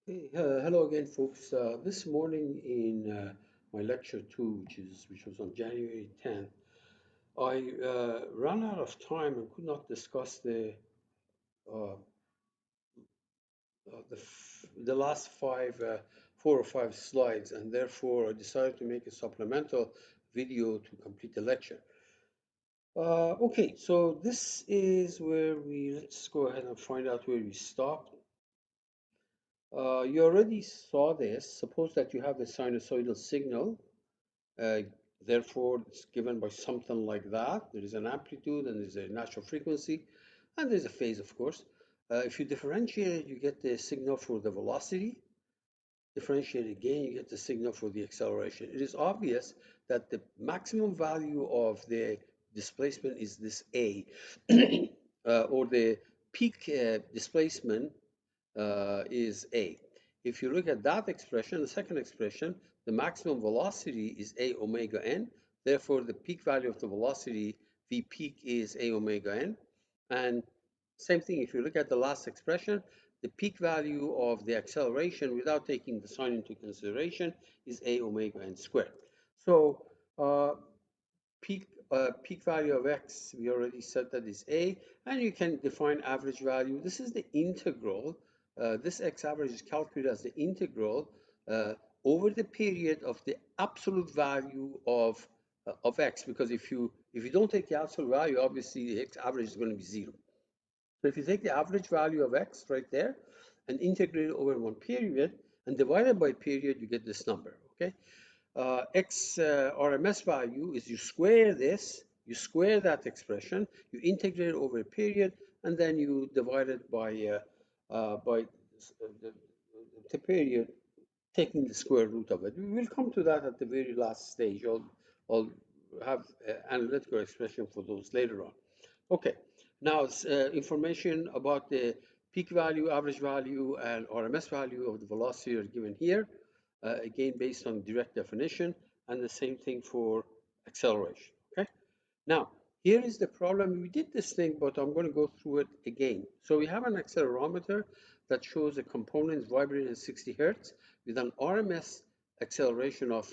Hey, hello again, folks. This morning in my lecture two, which was on January 10th, I ran out of time and could not discuss uh, the last four or five slides, and therefore I decided to make a supplemental video to complete the lecture. Okay, so this is where let's go ahead and find out where we stopped. You already saw this. Suppose that you have a sinusoidal signal. Uh, Therefore, it's given by something like that. There is an amplitude and there's a natural frequency, and there's a phase, of course. If you differentiate, you get the signal for the velocity. Differentiate again, you get the signal for the acceleration. It is obvious that the maximum value of the displacement is this A, or the peak displacement is A. If you look at that expression, the second expression, the maximum velocity is A omega n. Therefore, the peak value of the velocity, V peak, is A omega n. And same thing, if you look at the last expression, the peak value of the acceleration without taking the sign into consideration is A omega n squared. So peak value of x, we already said that is a, and you can define average value. This is the integral. This x average is calculated as the integral over the period of the absolute value of x, because if you don't take the absolute value, obviously the x average is going to be zero. So if you take the average value of x right there and integrate it over one period and divide it by period, you get this number, okay? X RMS value is you square this, you square that expression, you integrate it over a period, and then you divide it by the period, taking the square root of it. We will come to that at the very last stage. I'll have analytical expression for those later on. Okay, now information about the peak value, average value, and RMS value of the velocity are given here, again based on direct definition, and the same thing for acceleration. Okay, now here is the problem. We did this thing, but I'm going to go through it again. So we have an accelerometer that shows a component vibrating at 60 hertz with an RMS acceleration of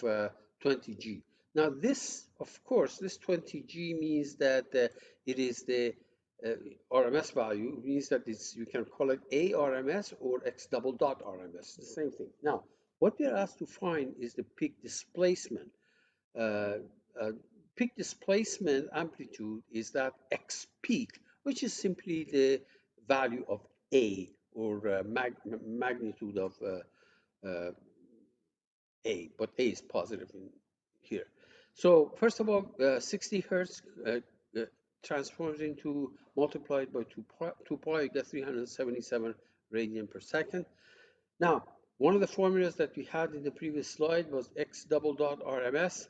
20 g. Now this, of course, this 20 g means that it is the uh, RMS value, means that you can call it A RMS or X double dot RMS, the same thing. Now, what we are asked to find is the peak displacement. uh, uh, Peak displacement amplitude is that x peak, which is simply the value of A, or magnitude of uh, A, but A is positive in here. So first of all, 60 hertz uh, transforms into, multiplied by 2 pi, you get 377 radian per second. Now, one of the formulas that we had in the previous slide was x double dot RMS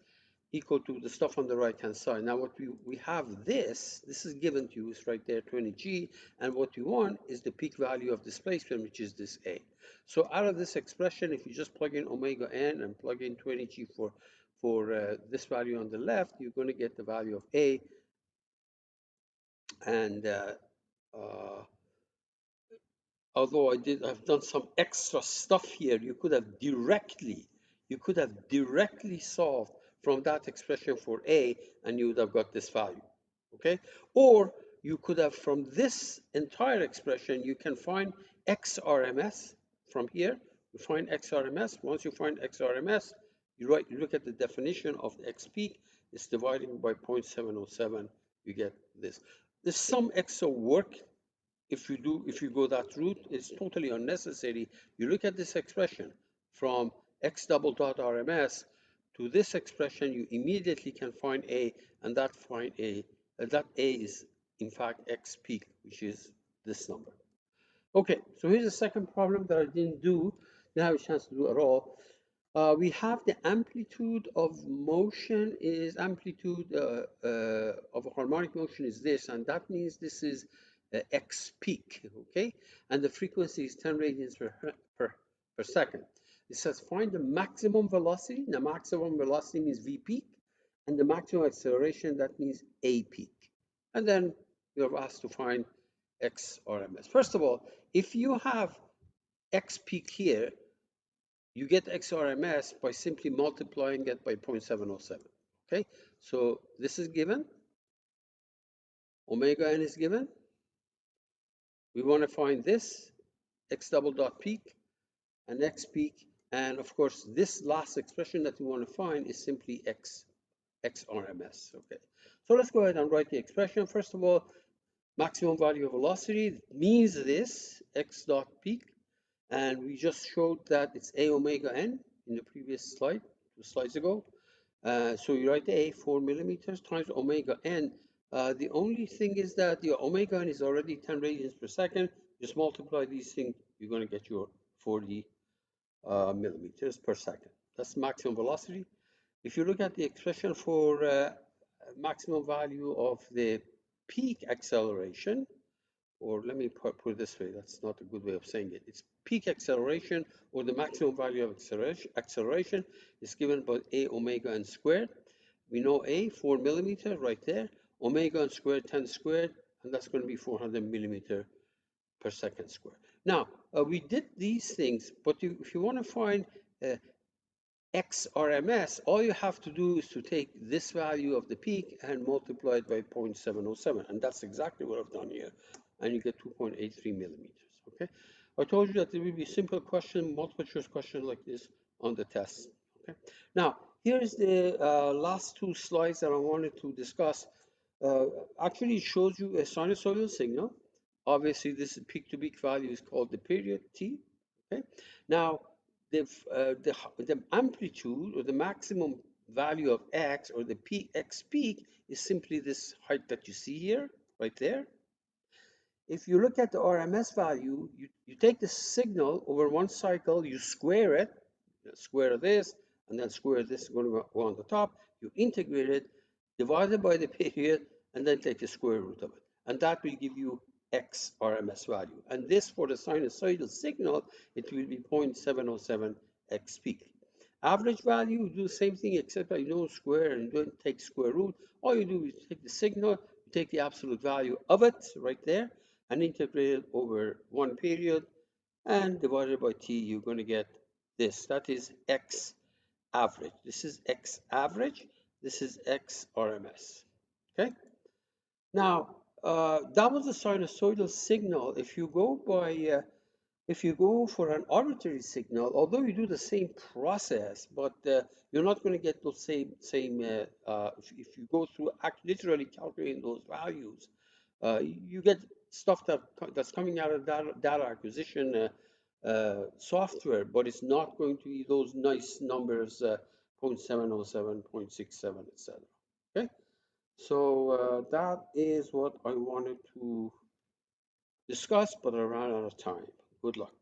equal to the stuff on the right-hand side. Now, what we have this is given to you, it's right there, 20G, and what we want is the peak value of displacement, which is this A. So out of this expression, if you just plug in omega n and plug in 20G for this value on the left, you're going to get the value of A, and uh, although I've done some extra stuff here, you could have directly solved from that expression for A, and you would have got this value, okay? Or you could have, from this entire expression, you can find XRMS from here. You find XRMS. Once you find XRMS, you look at the definition of the X peak, it's dividing by 0.707, you get this. There's some extra work if you go that route. It's totally unnecessary. You look at this expression from x double dot RMS to this expression, you immediately can find A, and that A is in fact x peak, which is this number. Okay, so here's the second problem that I didn't do, didn't have a chance to do at all. We have the amplitude of motion is amplitude of a harmonic motion is this, and that means this is x peak, okay? And the frequency is 10 radians per second. It says find the maximum velocity. The maximum velocity means v peak, and the maximum acceleration, that means a peak. And then you're asked to find x RMS. First of all, if you have X peak here, you get XRMS by simply multiplying it by 0.707. Okay, so this is given, omega n is given. We want to find this x double dot peak and x peak, and of course this last expression that we want to find is simply XRMS. Okay, so let's go ahead and write the expression. First of all, maximum value of velocity means this x dot peak, and we just showed that it's a omega n in the previous slide, 2 slides ago. So you write a 4 millimeters times omega n. The only thing is that the omega n is already 10 radians per second. Just multiply these things, you're going to get your 40 millimeters per second. That's maximum velocity. If you look at the expression for maximum value of the peak acceleration, or let me put it this way, that's not a good way of saying it. It's peak acceleration, or the maximum value of acceleration is given by a omega n squared. We know a, 4 millimeter right there, omega n squared, 10 squared, and that's going to be 400 millimeter per second squared. Now, we did these things, but if you want to find uh, XRMS, all you have to do is to take this value of the peak and multiply it by 0.707, and that's exactly what I've done here, and you get 2.83 millimeters. Okay, I told you that there will be simple question, multiple choice question like this on the test. Okay, now here's the last 2 slides that I wanted to discuss. Uh, Actually, it shows you a sinusoidal signal. Obviously, this peak-to-peak value is called the period t. Okay, now the amplitude or the maximum value of x, or the x peak, is simply this height that you see here, right there. If you look at the RMS value, you take the signal over one cycle, you square it, square this, and then square this going to go on the top, you integrate it, divide it by the period, and then take the square root of it. And that will give you X RMS value. And this, for the sinusoidal signal, it will be 0.707 X peak. Average value, you do the same thing, except that you don't square and you don't take square root. All you do is take the signal, you take the absolute value of it right there, and integrate it over one period, and divided by t, you're going to get this. That is X average. This is X average. This is X RMS. Okay. Now, that was a sinusoidal signal. If you go for an arbitrary signal, although you do the same process, but you're not going to get those same. If you go through literally calculating those values, you get stuff that's coming out of data acquisition software, but it's not going to be those nice numbers, 0.707, 0.67, etc. Okay, so that is what I wanted to discuss, but I ran out of time. Good luck.